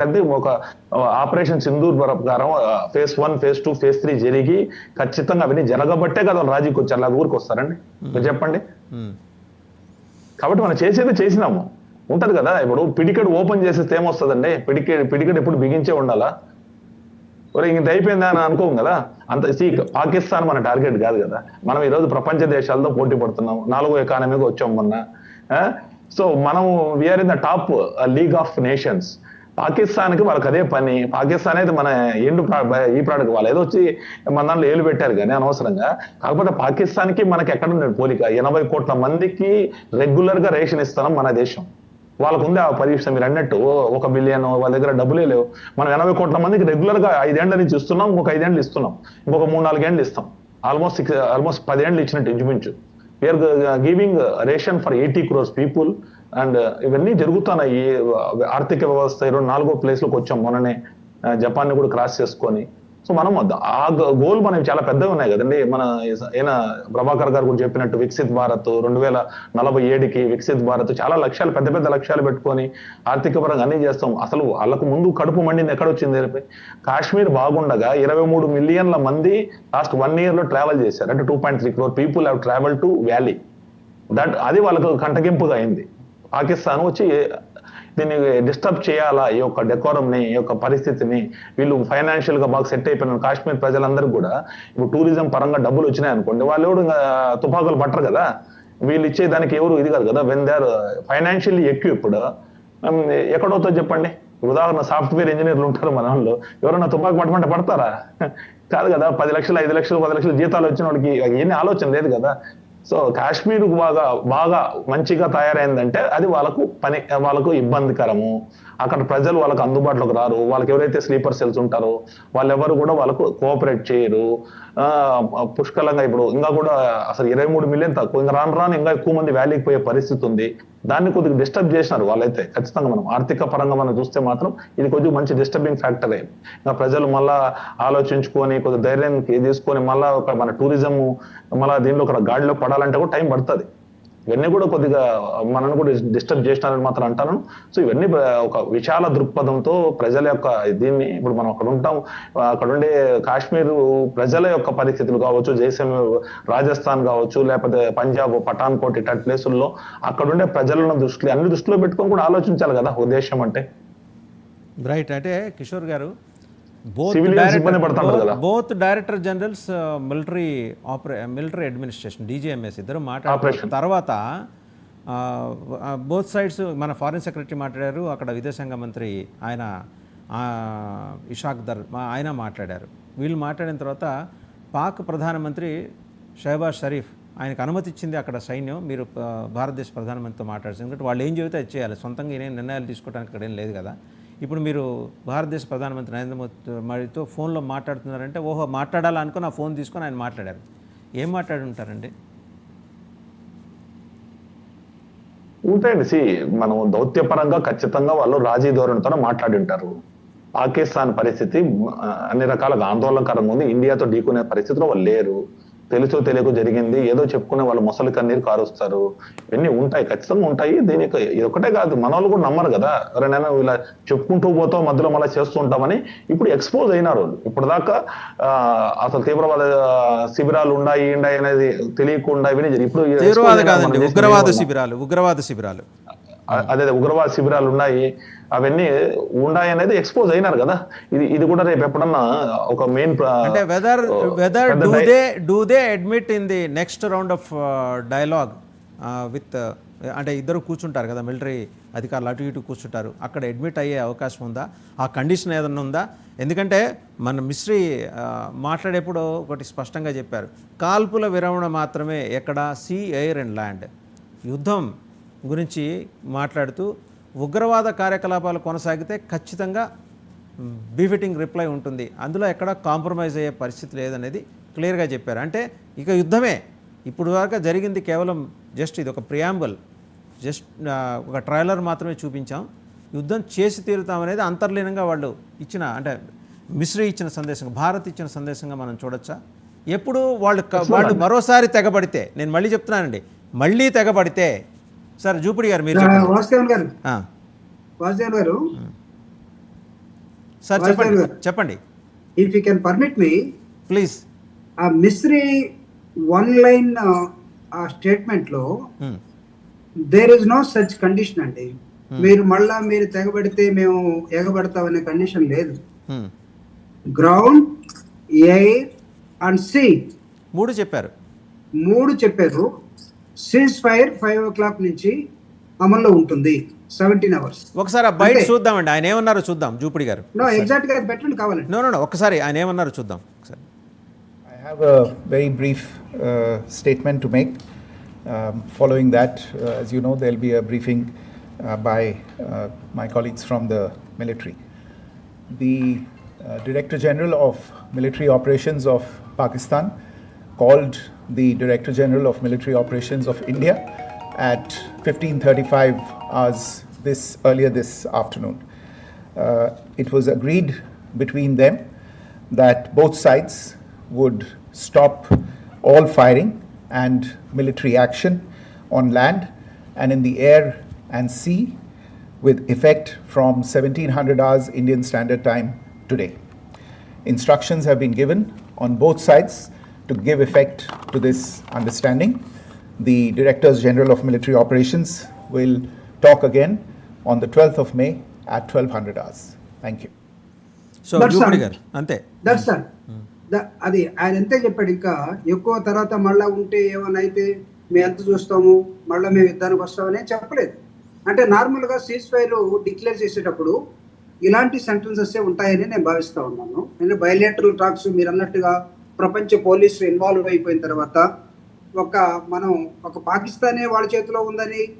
పెద్ద ఒక ఆపరేషన్ సింధూర్ ప్రకారం ఫేజ్ 1, ఫేజ్ 2, ఫేజ్ 3 జరిగి ఖచ్చితంగా అవన్నీ జరగబట్టే కదా వాళ్ళు రాజీకి వచ్చారు, అలా ఊరికి వస్తారండి మీరు చెప్పండి. కాబట్టి మనం చేసేది చేసినాము ఉంటది కదా. ఇప్పుడు పిడికెడు ఓపెన్ చేసేస్తే ఏమొస్తుందండి, పిడికెడు ఎప్పుడు బిగించే ఉండాలా, ఇంత అయిపోయిందా అని అనుకోం కదా. అంత పాకిస్తాన్ మన టార్గెట్ కాదు కదా. మనం ఈరోజు ప్రపంచ దేశాలతో పోటీ పడుతున్నాం, 4వ ఎకానమీకి వచ్చాం మొన్న. సో మనం we are in the top league of nations. Pakistan కి వాళ్ళకి అదే పని. పాకిస్తాన్ అయితే మన ఈ ప్రోడక్ట్ వాళ్ళు ఏదో వచ్చి మన దాంట్లో ఏలు పెట్టారు కానీ అనవసరంగా. కాకపోతే పాకిస్తాన్ కి మనకి ఎక్కడ ఉండేది పోలిక, 80 కోట్ల మందికి రెగ్యులర్ గా రేషన్ ఇస్తున్నాం మన దేశం. వాళ్ళకు ఉంది ఆ పరీక్ష. మీరు అన్నట్టు 1 బిలియన్ వాళ్ళ దగ్గర డబ్బులే లేవు. మనం 80 కోట్ల మందికి రెగ్యులర్ గా 5 ఏళ్ల నుంచి ఇస్తున్నాం, ఇంకొక 5 ఏళ్ళు ఇస్తున్నాం, ఇంకొక 3-4 ఏళ్ళు ఇస్తాం. ఆల్మోస్ట్ 10 ఏళ్ళు ఇచ్చినట్టు ఇంచుమించు. We are giving ration for 80 crores people. And ఇవన్నీ జరుగుతున్నాయి. ఆర్థిక వ్యవస్థ 4వ ప్లేస్ లోకి వచ్చాం మొన్ననే, జపాన్ ని కూడా క్రాస్ చేసుకొని. సో మనం ఆ గోల్ మనం చాలా పెద్దగా ఉన్నాయి కదండి. మన ఈయన ప్రభాకర్ గారు కూడా చెప్పినట్టు వికసిత్ భారత్ 2047కి వికసిత్ భారత్, చాలా లక్ష్యాలు, పెద్ద పెద్ద లక్ష్యాలు పెట్టుకొని ఆర్థిక పరంగా అన్ని చేస్తాం. అసలు వాళ్ళకు ముందు కడుపు మండింది ఎక్కడ వచ్చింది, కాశ్మీర్ బాగుండగా 23 మిలియన్ల మంది లాస్ట్ 1 year లో ట్రావెల్ చేశారు. అంటే 2.3 crore people have travel to valley. అది వాళ్ళకు కంటగింపుగా అయింది. పాకిస్తాన్ వచ్చి దీన్ని డిస్టర్బ్ చేయాలా, ఈ యొక్క డెకోరంని, ఈ యొక్క పరిస్థితిని. వీళ్ళు ఫైనాన్షియల్ గా బాగా సెట్ అయిపోయిన కాశ్మీర్ ప్రజలందరూ కూడా ఇప్పుడు టూరిజం పరంగా డబ్బులు వచ్చినాయి అనుకోండి, వాళ్ళు ఎవరు తుపాకులు పట్టరు కదా. వీళ్ళు ఇచ్చే దానికి ఎవరు ఇది కాదు కదా. When they are financially equipped, ఎక్కడవుతుందో చెప్పండి. ఉదాహరణ సాఫ్ట్వేర్ ఇంజనీర్లు ఉంటారు మన వాళ్ళు, ఎవరైనా తుపాకు పట్టమంటే పడతారా? కాదు కదా. 10 లక్షలు, 5 లక్షలు, 10 లక్షలు జీతాలు వచ్చిన వాడికి ఏమీ ఆలోచన లేదు కదా. సో కాశ్మీర్ బాగా మంచిగా తయారైందంటే అది వాళ్ళకు ఇబ్బందికరము. అక్కడ ప్రజలు వాళ్ళకు అందుబాటులోకి రారు. వాళ్ళకి ఎవరైతే స్లీపర్ సెల్స్ ఉంటారో వాళ్ళెవరు కూడా వాళ్ళకు కోఆపరేట్ చేయరు. పుష్కలంగా ఇప్పుడు ఇంకా కూడా అసలు 23 మిలియన్ తక్కువ, ఇంకా రాను ఇంకా ఎక్కువ మంది వ్యాలీకి పోయే పరిస్థితి ఉంది. దాన్ని కొద్దిగా డిస్టర్బ్ చేసినారు వాళ్ళైతే. ఖచ్చితంగా మనం ఆర్థిక పరంగా మనం చూస్తే మాత్రం ఇది కొద్దిగా మంచి డిస్టర్బింగ్ ఫ్యాక్టర్ అయింది. ఇంకా ప్రజలు మళ్ళా ఆలోచించుకొని కొద్దిగా ధైర్యం తీసుకొని మళ్ళా మన టూరిజం మళ్ళా దీనిలో ఒక గాడిలో పడాలంటే కూడా టైం పడుతుంది. ఇవన్నీ కూడా కొద్దిగా మనల్ని కూడా డిస్టర్బ్ చేసినారని మాత్రం అంటాను. సో ఇవన్నీ ఒక విశాల దృక్పథంతో ప్రజల యొక్క దీన్ని, ఇప్పుడు మనం అక్కడ ఉంటాం, అక్కడ ఉండే కాశ్మీర్ ప్రజల యొక్క పరిస్థితులు కావచ్చు, జైసల్మేర్, రాజస్థాన్ కావచ్చు, లేకపోతే పంజాబ్, పఠాన్కోట్ ఇట్లాంటి ప్లేసుల్లో అక్కడ ఉండే ప్రజలను అన్ని దృష్టిలో పెట్టుకొని కూడా ఆలోచించాలి కదా ఉద్దేశం అంటే. రైట్. అంటే Kishore garu, both director generals military administration DGMS ఇద్దరు మాట్లాడిన తర్వాత బోత్ సైడ్స్, మన ఫారిన్ సెక్రటరీ మాట్లాడారు, అక్కడ విదేశాంగ మంత్రి ఆయన ఇషాక్ దర్ ఆయన మాట్లాడారు. వీళ్ళు మాట్లాడిన తర్వాత పాక్ ప్రధానమంత్రి షహబాజ్ షరీఫ్ ఆయనకు అనుమతి ఇచ్చింది అక్కడ సైన్యం, మీరు భారతదేశ ప్రధానమంత్రితో మాట్లాడాల్సింది. ఎందుకంటే వాళ్ళు ఏం చెబితే అది చేయాలి, సొంతంగా ఏం నిర్ణయాలు తీసుకోవడానికి అక్కడ ఏం లేదు కదా. ఇప్పుడు మీరు భారతదేశ ప్రధానమంత్రి నరేంద్ర మోదీతో ఫోన్లో మాట్లాడుతున్నారంటే ఓహో మాట్లాడాలనుకుని ఆ ఫోన్ తీసుకొని ఆయన మాట్లాడారు. ఏం మాట్లాడి ఉంటారండి? ఉంటాయండి. మనం దౌత్యపరంగా ఖచ్చితంగా వాళ్ళు రాజీ ధోరణితో మాట్లాడి ఉంటారు. పాకిస్తాన్ పరిస్థితి అన్ని రకాలుగా ఆందోళనకరంగా ఉంది. ఇండియాతో ఢీకునే పరిస్థితిలో వాళ్ళు లేరు. తెలుసో తెలియకో జరిగింది ఏదో చెప్పుకునే వాళ్ళు మొసలి కన్నీరు కారుస్తారు. ఇవన్నీ ఉంటాయి, ఖచ్చితంగా ఉంటాయి. దీనికి ఇది ఒకటే కాదు, మన వాళ్ళు కూడా నమ్మరు కదా. ఎవరైనా ఇలా చెప్పుకుంటూ పోతాం మధ్యలో మళ్ళీ చేస్తూ ఉంటామని. ఇప్పుడు ఎక్స్పోజ్ అయినారు వాళ్ళు. ఇప్పుడు దాకా అసలు తీవ్రవాద శిబిరాలు ఉన్నాయి అనేది తెలియకుండా ఇవన్నీ ఇప్పుడు ఉగ్రవాద శిబిరాలు అదే ఉగ్రవాద శిబిరాలు ఉన్నాయి, అవన్నీ ఉన్నాయి అనేది ఎక్స్పోజ్ అయినారు కదా. ఇది కూడా రేపు ఎప్పుడన్నా ఒక మెయిన్ అంటే whether do they admit in the next round of dialogue with, అంటే ఇద్దరు కూర్చుంటారు కదా మిలిటరీ అధికారులు, అటు ఇటు కూర్చుంటారు, అక్కడ అడ్మిట్ అయ్యే అవకాశం ఉందా? ఆ కండిషన్ ఏదన్నా ఉందా? ఎందుకంటే మన మిస్ట్రీ మాట్లాడేప్పుడు ఒకటి స్పష్టంగా చెప్పారు, కాల్పుల విరమణ మాత్రమే, ఎక్కడ సీ, ఎయిర్ అండ్ ల్యాండ్. యుద్ధం గురించి మాట్లాడుతూ ఉగ్రవాద కార్యకలాపాలు కొనసాగితే ఖచ్చితంగా బీఫిటింగ్ రిప్లై ఉంటుంది, అందులో ఎక్కడ కాంప్రమైజ్ అయ్యే పరిస్థితి లేదనేది క్లియర్గా చెప్పారు. అంటే ఇక యుద్ధమే. ఇప్పుడు వరకు జరిగింది కేవలం జస్ట్ ఇది ఒక ప్రియాంబుల్, జస్ట్ ఒక ట్రైలర్ మాత్రమే చూపించాం. యుద్ధం చేసి తీరుతామనేది అంతర్లీనంగా వాళ్ళు ఇచ్చిన, అంటే మిస్రీ ఇచ్చిన సందేశంగా, భారత్ ఇచ్చిన సందేశంగా మనం చూడొచ్చా? ఎప్పుడు వాళ్ళు మరోసారి తెగబడితే, నేను మళ్ళీ చెప్తున్నానండి, మళ్ళీ తెగబడితే, సార్ జూపిడి గారు మీరు వాసుదేవన్ గారు సార్ చెప్పండి చెప్పండి if you can permit me, please. ఆ మిస్రీ వన్ లైన్ ఆ స్టేట్మెంట్ లో there is no such condition అండి. మీరు తెగబడితే మేము ఎగబడతామనే కండిషన్ లేదు. గ్రౌండ్, ఎయిర్ అండ్ సీ 3 చెప్పారు. 3 చెప్పారు. సీజ్ ఫైర్ 5 o'clock నుంచి అమల్లో ఉంటుంది 17 hours. ఒకసారి ఆ బయట చూద్దామండి, ఆయన ఏమన్నారో చూద్దాం. జూపిడి గారు నో ఎగ్జాక్ట్ గా పెట్టండి కావాలండి. నో ఒకసారి ఆయన ఏమన్నారో చూద్దాం ఒకసారి. I have a very brief statement to make. Following that, as you know, there will be a briefing by my colleagues from the military. The Director General of Military Operations of Pakistan called the Director General of Military Operations of India at 15:35 hours earlier this afternoon. It was agreed between them that both sides would stop all firing and military action on land and in the air and sea with effect from 1700 hours Indian Standard Time today. Instructions have been given on both sides to give effect to this understanding. The Directors General of Military Operations will talk again on the 12th of May at 1200 hours. Thank you. So Jupudi గారు అంతే. That's sir. అది ఆయన ఎంతే చెప్పాడు. ఇంకా ఎక్కువ తర్వాత మళ్ళా ఉంటే ఏమైనా అయితే మేము ఎంత చూస్తాము, మళ్ళీ మేము యుద్ధానికి వస్తామని చెప్పలేదు. అంటే నార్మల్ గా సీజ్ ఫైర్ డిక్లేర్ చేసేటప్పుడు ఇలాంటి సెంటెన్సెస్ ఉంటాయని నేను భావిస్తా ఉన్నాను. అంటే బయలేటరల్ టాక్స్ మీరు అన్నట్టుగా ప్రపంచ పోలీసులు ఇన్వాల్వ్ అయిపోయిన తర్వాత మనం ఒక పాకిస్తానే వాళ్ళ చేతిలో ఉందని